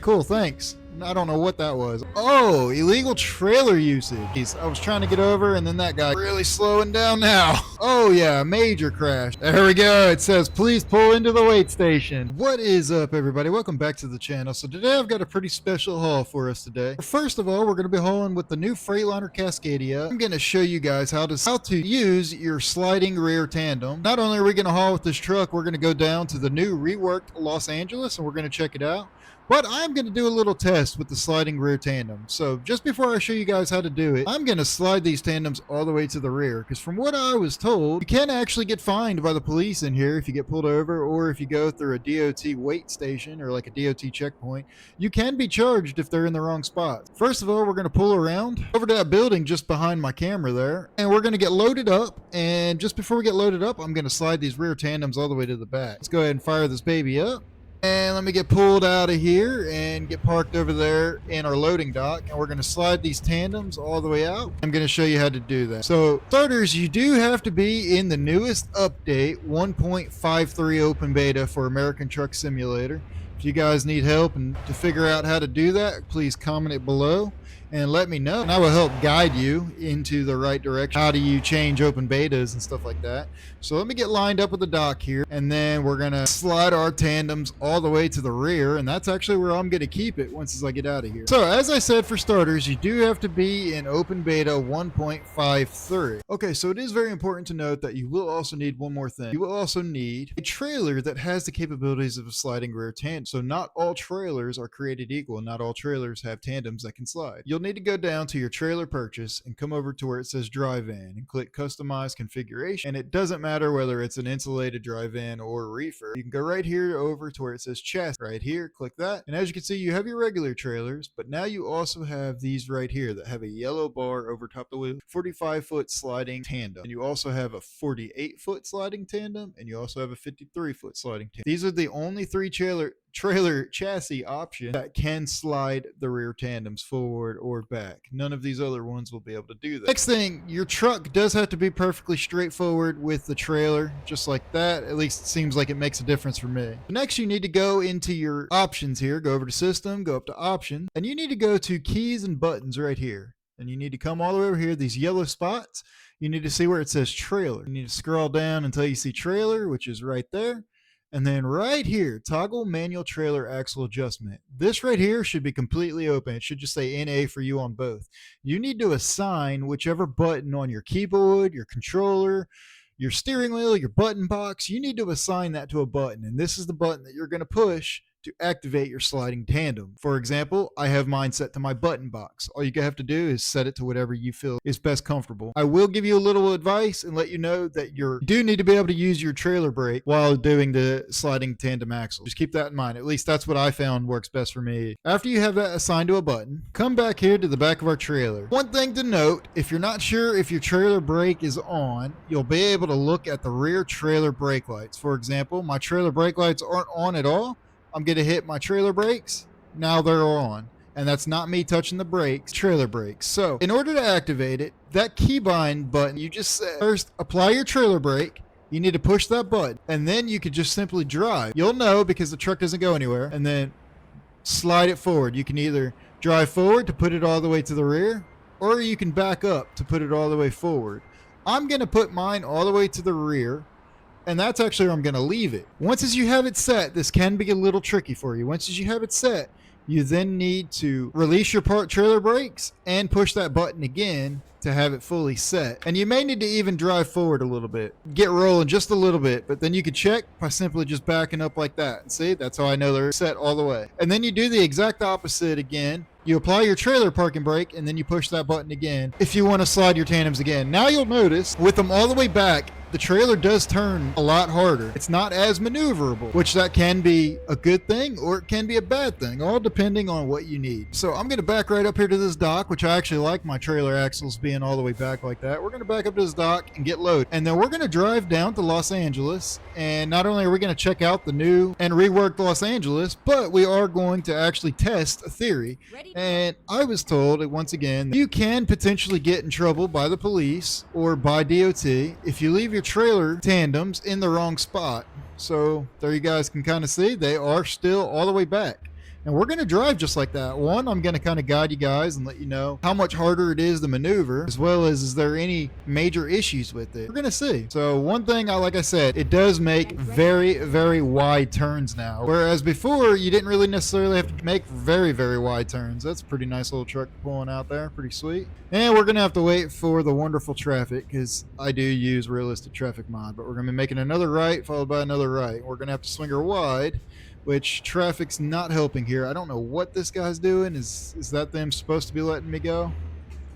Cool, thanks. I don't know what that was. Oh, illegal trailer usage. I was trying to get over and then that guy really slowing down now. Oh yeah, major crash. There we go. It says, please pull into the wait station. What is up, everybody? Welcome back to the channel. So today I've got a pretty special haul for us today. First of all, we're going to be hauling with the new Freightliner Cascadia. I'm going to show you guys how to use your sliding rear tandem. Not only are we going to haul with this truck, we're going to go down to the new reworked Los Angeles and we're going to check it out. But I'm going to do a little test with the sliding rear tandem. So just before I show you guys how to do it, I'm going to slide these tandems all the way to the rear. Because from what I was told, you can actually get fined by the police in here if you get pulled over, or if you go through a DOT wait station or like a DOT checkpoint. You can be charged if they're in the wrong spot. First of all, we're going to pull around over to that building just behind my camera there. And we're going to get loaded up. And just before we get loaded up, I'm going to slide these rear tandems all the way to the back. Let's go ahead and fire this baby up. And let me get pulled out of here and get parked over there in our loading dock. And we're going to slide these tandems all the way out. I'm going to show you how to do that. So starters, you do have to be in the newest update 1.53 open beta for American Truck Simulator. If you guys need help and to figure out how to do that, please comment it below and let me know, and I will help guide you into the right direction. How do you change open betas and stuff like that? So let me get lined up with the dock here, and then we're gonna slide our tandems all the way to the rear, and that's actually where I'm gonna keep it once I get out of here. So as I said, for starters, you do have to be in open beta 1.53. Okay, so it is very important to note that you will also need one more thing. You will also need a trailer that has the capabilities of a sliding rear tandem. So not all trailers are created equal. Not all trailers have tandems that can slide. You'll need to go down to your trailer purchase and come over to where it says drive-in and click customize configuration. And it doesn't matter whether it's an insulated drive-in or reefer. You can go right here over to where it says chassis right here, click that. And as you can see, you have your regular trailers, but now you also have these right here that have a yellow bar over top the wheel, 45-foot sliding tandem. And you also have a 48-foot sliding tandem, and you also have a 53-foot sliding tandem. These are the only three trailer chassis option that can slide the rear tandems forward or back. None of these other ones will be able to do that. Next thing, your truck does have to be perfectly straightforward with the trailer, just like that. At least it seems like it makes a difference for me. Next, you need to go into your options here, go over to system, go up to options, and you need to go to keys and buttons right here. And you need to come all the way over here, these yellow spots. You need to see where it says trailer. You need to scroll down until you see trailer, which is right there. And then right here, toggle manual trailer axle adjustment. This right here should be completely open. It should just say NA for you on both. You need to assign whichever button on your keyboard, your controller, your steering wheel, your button box. You need to assign that to a button. And this is the button that you're going to push to activate your sliding tandem. For example, I have mine set to my button box. All you have to do is set it to whatever you feel is best comfortable. I will give you a little advice and let you know that you do need to be able to use your trailer brake while doing the sliding tandem axle. Just keep that in mind. At least that's what I found works best for me. After you have that assigned to a button, come back here to the back of our trailer. One thing to note, if you're not sure if your trailer brake is on, you'll be able to look at the rear trailer brake lights. For example, my trailer brake lights aren't on at all. I'm going to hit my trailer brakes. Now they're on. And that's not me touching the brakes, trailer brakes. So in order to activate it, that keybind button, you just said, first apply your trailer brake. You need to push that button. And then you could just simply drive. You'll know because the truck doesn't go anywhere. And then slide it forward. You can either drive forward to put it all the way to the rear, or you can back up to put it all the way forward. I'm going to put mine all the way to the rear. And that's actually where I'm going to leave it. Once as you have it set, this can be a little tricky for you. Once as you have it set, you then need to release your trailer brakes and push that button again to have it fully set. And you may need to even drive forward a little bit. Get rolling just a little bit, but then you can check by simply just backing up like that. See, that's how I know they're set all the way. And then you do the exact opposite again. You apply your trailer parking brake and then you push that button again if you want to slide your tandems again. Now you'll notice with them all the way back, the trailer does turn a lot harder. It's not as maneuverable, which that can be a good thing or it can be a bad thing, all depending on what you need. So I'm going to back right up here to this dock, which I actually like my trailer axles being all the way back like that. We're going to back up to this dock and get loaded. And then we're going to drive down to Los Angeles. And not only are we going to check out the new and reworked Los Angeles, but we are going to actually test a theory. And I was told, once again, you can potentially get in trouble by the police or by DOT if you leave your trailer tandems in the wrong spot. So there you guys can kind of see they are still all the way back. And we're going to drive just like that. One, I'm going to kind of guide you guys and let you know how much harder it is to maneuver, as well as is there any major issues with it. We're going to see. So one thing, like I said, it does make very, very wide turns now. Whereas before, you didn't really necessarily have to make very, very wide turns. That's a pretty nice little truck pulling out there. Pretty sweet. And we're going to have to wait for the wonderful traffic, because I do use realistic traffic mod. But we're going to be making another right followed by another right. We're going to have to swing her wide, which traffic's not helping here. I don't know what this guy's doing. Is that them supposed to be letting me go?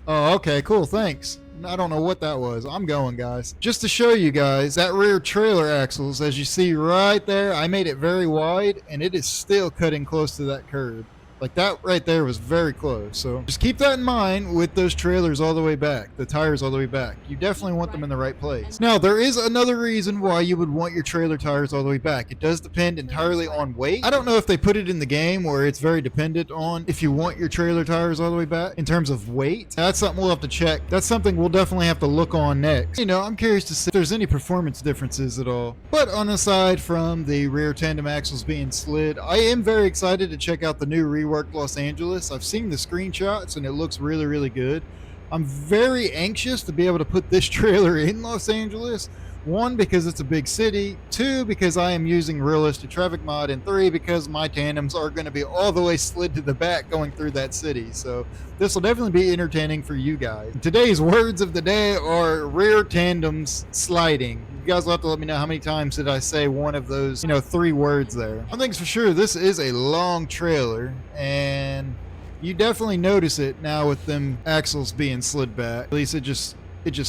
Oh, okay, cool, thanks. I don't know what that was. I'm going, guys. Just to show you guys, that rear trailer axles, as you see right there, I made it very wide, and it is still cutting close to that curb. Like that right there was very close. So just keep that in mind with those trailers all the way back, the tires all the way back. You definitely want them in the right place. Now, there is another reason why you would want your trailer tires all the way back. It does depend entirely on weight. I don't know if they put it in the game where it's very dependent on if you want your trailer tires all the way back in terms of weight. That's something we'll have to check. That's something we'll definitely have to look on next. You know, I'm curious to see if there's any performance differences at all. But on aside from the rear tandem axles being slid, I am very excited to check out the new reworked Los Angeles. I've seen the screenshots and it looks really, really good. I'm very anxious to be able to put this trailer in Los Angeles. One, because it's a big city. Two, because I am using realistic traffic mod. And three, because my tandems are going to be all the way slid to the back going through that city. So this will definitely be entertaining for you guys. Today's words of the day are rear tandems sliding. You guys will have to let me know how many times did I say one of those, 3 words there. One thing's for sure, this is a long trailer, and you definitely notice it now with them axles being slid back. At least it just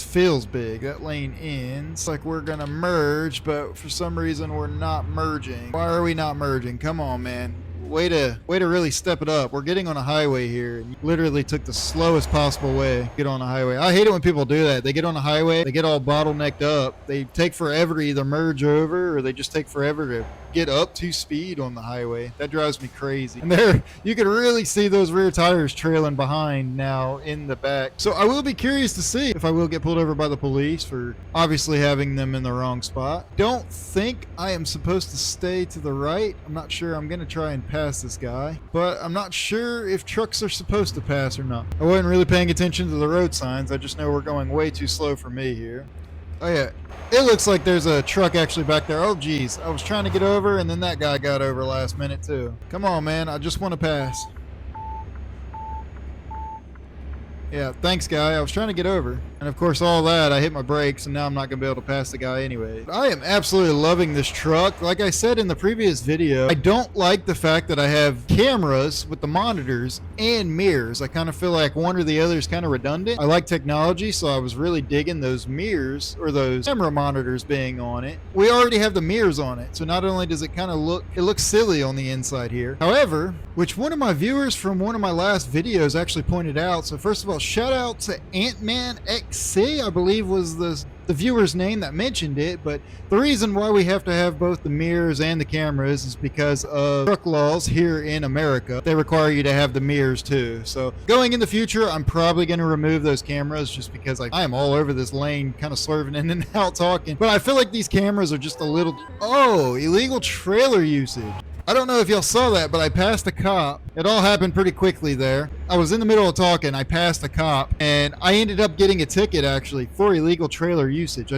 feels big. That lane ends like we're gonna merge, but for some reason we're not merging. Why are we not merging? Come on, man. Way to really step it up. We're getting on a highway here, and you literally took the slowest possible way to get on a highway. I hate it when people do that. They get on a highway, they get all bottlenecked up. They take forever to either merge over, or they just take forever to get up to speed on the highway. That drives me crazy. And there, you can really see those rear tires trailing behind now in the back. So I will be curious to see if I will get pulled over by the police for obviously having them in the wrong spot. Don't think I am supposed to stay to the right. I'm not sure. I'm going to try and pass this guy, but I'm not sure if trucks are supposed to pass or not. I wasn't really paying attention to the road signs. I just know we're going way too slow for me here. Oh yeah, it looks like there's a truck actually back there. Oh geez, I was trying to get over and then that guy got over last minute too. Come on, man, I just want to pass. Yeah, thanks guy, I was trying to get over. And of course all that, I hit my brakes and now I'm not going to be able to pass the guy anyway. I am absolutely loving this truck. Like I said in the previous video, I don't like the fact that I have cameras with the monitors and mirrors. I kind of feel like one or the other is kind of redundant. I like technology, so I was really digging those mirrors or those camera monitors being on it. We already have the mirrors on it, so not only does it kind of looks silly on the inside here. However, which one of my viewers from one of my last videos actually pointed out. So first of all, shout out to Ant-Man XC, I believe was the viewer's name that mentioned it. But the reason why we have to have both the mirrors and the cameras is because of truck laws here in America. They require you to have the mirrors too. So going in the future, I'm probably going to remove those cameras just because I am all over this lane kind of swerving in and out talking. But I feel like these cameras are just a little... Oh, illegal trailer usage. I don't know if y'all saw that, but I passed a cop. It all happened pretty quickly there. I was in the middle of talking, I passed a cop, and I ended up getting a ticket actually for illegal trailer usage.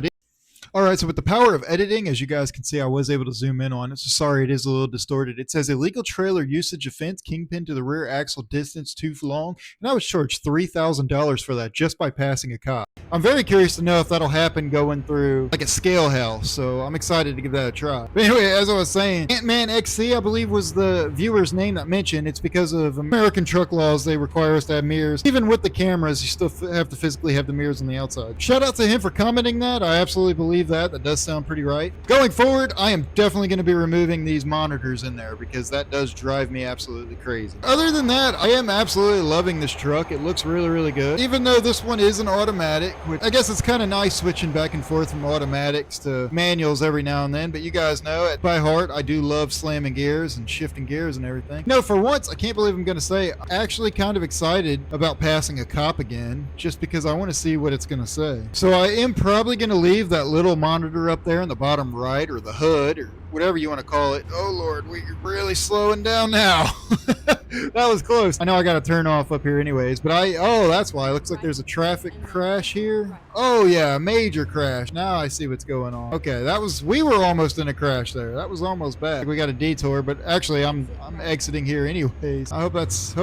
Alright, so with the power of editing, as you guys can see, I was able to zoom in on it. So sorry, it is a little distorted. It says illegal trailer usage offense, kingpin to the rear axle distance too long. And I was charged $3,000 for that just by passing a cop. I'm very curious to know if that'll happen going through like a scale house. So I'm excited to give that a try. But anyway, as I was saying, Ant-Man XC, I believe was the viewer's name that mentioned. It's because of American truck laws. They require us to have mirrors. Even with the cameras, you still have to physically have the mirrors on the outside. Shout out to him for commenting that. I absolutely believe that does sound pretty right. Going forward, I am definitely going to be removing these monitors in there because that does drive me absolutely crazy. Other than that, I am absolutely loving this truck. It looks really, really good. Even though this one is an automatic, which I guess it's kind of nice switching back and forth from automatics to manuals every now and then, but you guys know it by heart, I do love slamming gears and shifting gears and everything. No, for once, I can't believe I'm going to say, I'm actually kind of excited about passing a cop again, just because I want to see what it's going to say. So I am probably going to leave that little monitor up there in the bottom right, or the hood, or whatever you want to call it. Oh Lord, we're really slowing down now. That was close. I know I got to turn off up here anyways, but oh, that's why. It looks like there's a traffic crash here. Oh yeah, major crash. Now I see what's going on. Okay, we were almost in a crash there. That was almost bad. We got a detour, but actually I'm exiting here anyways. I hope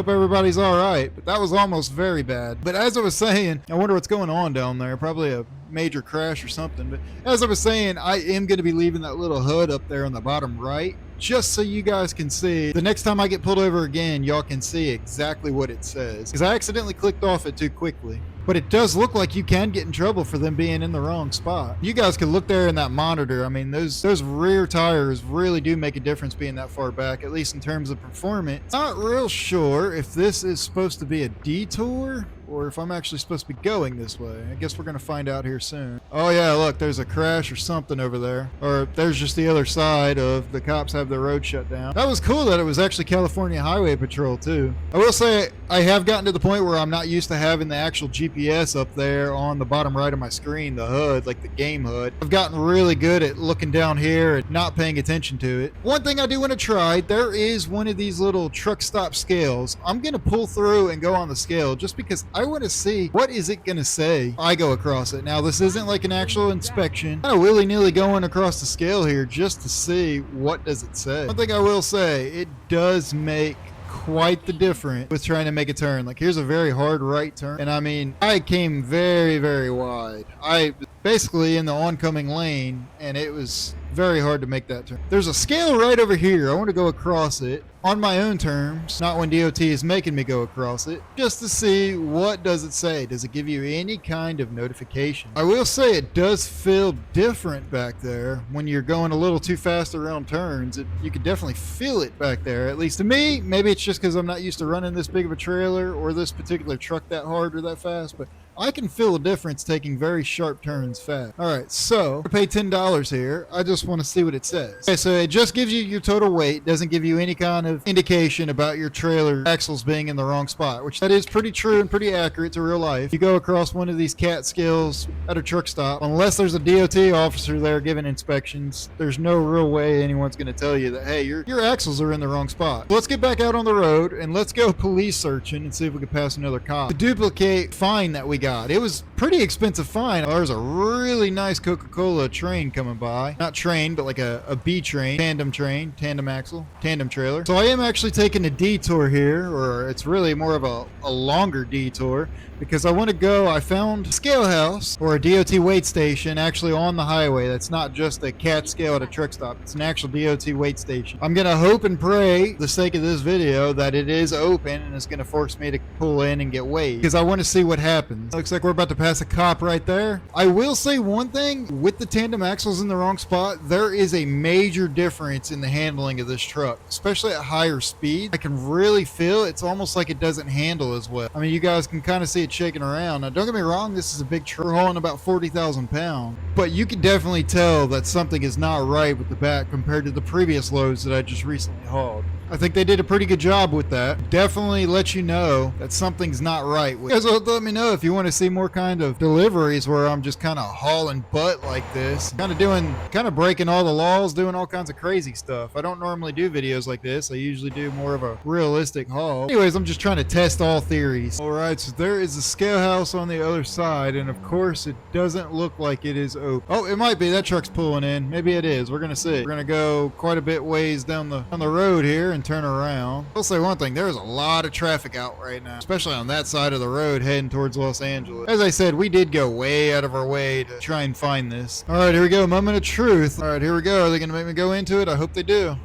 everybody's all right, but that was almost very bad. But as I was saying, I wonder what's going on down there. Probably a major crash or something. But as I was saying, I am going to be leaving that little hood up there on the bottom right, just so you guys can see. The next time I get pulled over again, y'all can see exactly what it says, because I accidentally clicked off it too quickly. But it does look like you can get in trouble for them being in the wrong spot. You guys can look there in that monitor. I mean, those rear tires really do make a difference being that far back, at least in terms of performance. Not real sure if this is supposed to be a detour or if I'm actually supposed to be going this way. I guess we're going to find out here soon. Oh yeah, look, there's a crash or something over there. Or there's just the other side of the cops have their road shut down. That was cool that it was actually California Highway Patrol too. I will say I have gotten to the point where I'm not used to having the actual GPS up there on the bottom right of my screen, the HUD, like the game HUD. I've gotten really good at looking down here and not paying attention to it. One thing I do want to try, there is one of these little truck stop scales. I'm going to pull through and go on the scale just because I want to see what is it going to say I go across it. Now this isn't like an actual inspection. Kind of willy-nilly going across the scale here just to see what does it say. One thing I will say, it does make quite the difference with trying to make a turn. Like here's a very hard right turn, and I mean I came very, very wide. I basically in the oncoming lane, and it was very hard to make that turn. There's a scale right over here. I want to go across it on my own terms, not when DOT is making me go across it, just to see what does it say. Does it give you any kind of notification? I will say it does feel different back there when you're going a little too fast around turns. You can definitely feel it back there, at least to me. Maybe it's just because I'm not used to running this big of a trailer or this particular truck that hard or that fast, but I can feel a difference taking very sharp turns fast. All right, so I pay $10 here. I just want to see what it says. Okay, so it just gives you your total weight. Doesn't give you any kind of indication about your trailer axles being in the wrong spot, which that is pretty true and pretty accurate to real life. You go across one of these cat scales at a truck stop, unless there's a DOT officer there giving inspections, there's no real way anyone's going to tell you that, hey, your axles are in the wrong spot. So let's get back out on the road and let's go police searching and see if we can pass another cop. The duplicate fine that we got, it was pretty expensive fine. There's a really nice Coca-Cola train coming by. Not train, but like a B train, tandem axle, tandem trailer. So I am actually taking a detour here, or it's really more of a longer detour, because I found a scale house or a DOT weight station actually on the highway. That's not just a cat scale at a truck stop. It's an actual DOT weight station. I'm going to hope and pray, for the sake of this video, that it is open and it's going to force me to pull in and get weighed, because I want to see what happens. Looks like we're about to pass a cop right there. I will say one thing, with the tandem axles in the wrong spot, there is a major difference in the handling of this truck, especially at higher speed. I can really feel it's almost like it doesn't handle as well. I mean, you guys can kind of see it shaking around. Now, don't get me wrong, this is a big truck hauling about 40,000 pounds, but you can definitely tell that something is not right with the back compared to the previous loads that I just recently hauled. I think they did a pretty good job with that. Definitely let you know that something's not right. You guys will let me know if you want to see more kind of deliveries where I'm just kind of hauling butt like this. Kind of breaking all the laws, doing all kinds of crazy stuff. I don't normally do videos like this. I usually do more of a realistic haul. Anyways, I'm just trying to test all theories. All right, so there is a scale house on the other side, and of course it doesn't look like it is open. Oh, it might be. That truck's pulling in. Maybe it is. We're gonna see. We're gonna go quite a bit ways down the road here and turn around. I'll say one thing, there's a lot of traffic out right now, especially on that side of the road heading towards Los Angeles. As I said, we did go way out of our way to try and find this. All right, here we go, moment of truth. All right, here we go. Are they gonna make me go into it? I hope they do.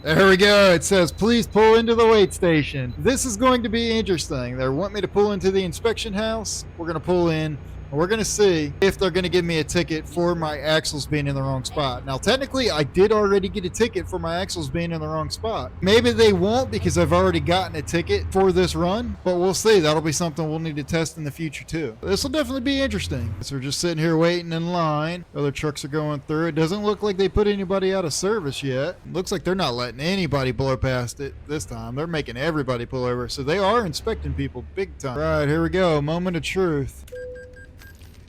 There we go. It says, please pull into the weight station. This is going to be interesting. They want me to pull into the inspection house. We're going to pull in. We're going to see if they're going to give me a ticket for my axles being in the wrong spot. Now, technically, I did already get a ticket for my axles being in the wrong spot. Maybe they won't because I've already gotten a ticket for this run, but we'll see. That'll be something we'll need to test in the future, too. This will definitely be interesting. So we're just sitting here waiting in line. Other trucks are going through. It doesn't look like they put anybody out of service yet. It looks like they're not letting anybody blow past it this time. They're making everybody pull over. So they are inspecting people big time. All right, here we go. Moment of truth.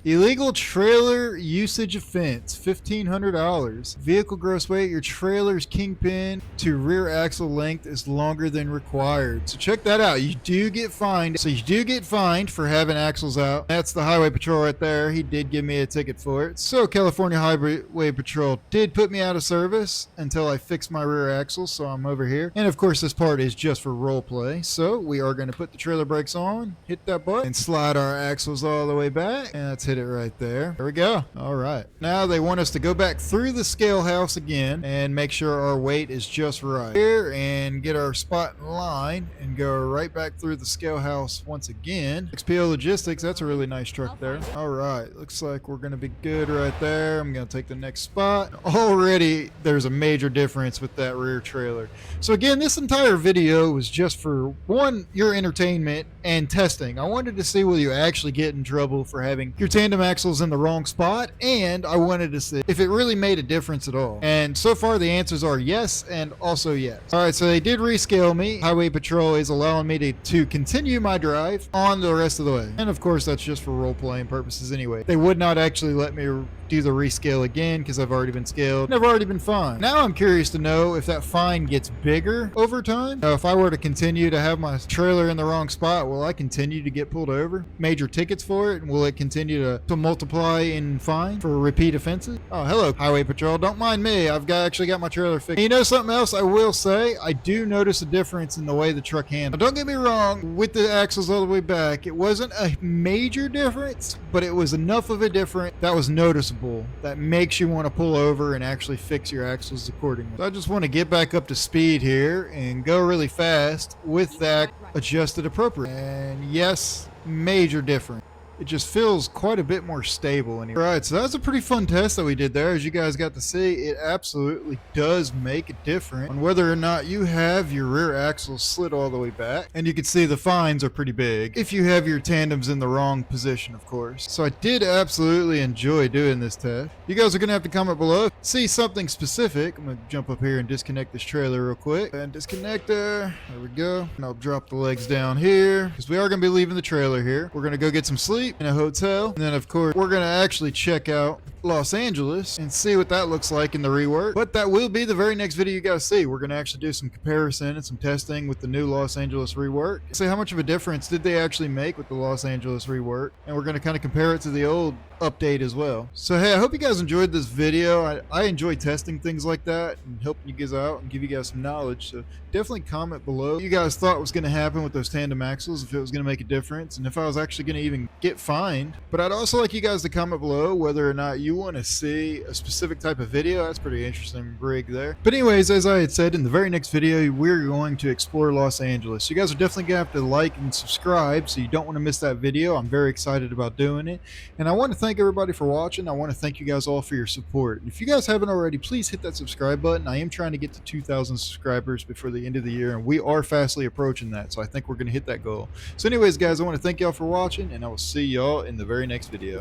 Illegal trailer usage offense, $1,500. Vehicle gross weight, your trailer's kingpin to rear axle length is longer than required. So check that out. You do get fined. So you do get fined for having axles out. That's the highway patrol right there. He did give me a ticket for it. So California Highway Patrol did put me out of service until I fixed my rear axle. So I'm over here. And of course, this part is just for role play. So we are going to put the trailer brakes on, hit that button, and slide our axles all the way back. And let's hit it right there. There we go. All right. Now they want us to go back through the scale house again and make sure our weight is just right here and get our spot in line and go right back through the scale house once again. XPO Logistics, that's a really nice truck there. All right. Looks like we're going to be good right there. I'm going to take the next spot. Already there's a major difference with that rear trailer. So again, this entire video was just for one, your entertainment and testing. I wanted to see will you actually get in trouble for having your tandem axles in the wrong spot, and I wanted to see if it really made a difference at all. And so far the answers are yes and also yes. All right, so they did rescale me. Highway Patrol is allowing me to continue my drive on the rest of the way. And of course that's just for role-playing purposes anyway. They would not actually let me do the rescale again because I've already been scaled and I've already been fined. Now I'm curious to know if that fine gets bigger over time. Now, if I were to continue to have my trailer in the wrong spot, will I continue to get pulled over? Major tickets for it? And will it continue to multiply in fine for repeat offenses? Oh, hello, Highway Patrol. Don't mind me. I've actually got my trailer fixed. And you know something else I will say? I do notice a difference in the way the truck handles. Now, don't get me wrong, with the axles all the way back, it wasn't a major difference, but it was enough of a difference that was noticeable. That makes you want to pull over and actually fix your axles accordingly. So I just want to get back up to speed here and go really fast with that adjusted appropriately. And yes, major difference. It just feels quite a bit more stable anyway. Alright, so that's a pretty fun test that we did there. As you guys got to see, it absolutely does make a difference on whether or not you have your rear axles slid all the way back. And you can see the fines are pretty big if you have your tandems in the wrong position, of course. So I did absolutely enjoy doing this test. You guys are going to have to comment below. See something specific. I'm going to jump up here and disconnect this trailer real quick. And disconnect there. There we go. And I'll drop the legs down here because we are going to be leaving the trailer here. We're going to go get some sleep in a hotel, and then of course we're gonna actually check out Los Angeles and see what that looks like in the rework. But that will be the very next video you guys see. We're gonna actually do some comparison and some testing with the new Los Angeles rework, see how much of a difference did they actually make with the Los Angeles rework, and we're gonna kind of compare it to the old update as well. So hey, I hope you guys enjoyed this video. I enjoy testing things like that and helping you guys out and give you guys some knowledge. So definitely comment below what you guys thought was going to happen with those tandem axles, if it was going to make a difference, and if I was actually going to even get fined. But I'd also like you guys to comment below whether or not you want to see a specific type of video. That's pretty interesting rig there. But anyways, as I had said, in the very next video we're going to explore Los Angeles. So you guys are definitely going to have to like and subscribe so you don't want to miss that video. I'm very excited about doing it, and I want to thank everybody for watching. I want to thank you guys all for your support. If you guys haven't already, please hit that subscribe button. I am trying to get to 2,000 subscribers before the end of the year, and we are fastly approaching that, so I think we're going to hit that goal. So anyways guys, I want to thank y'all for watching, and I will see y'all in the very next video.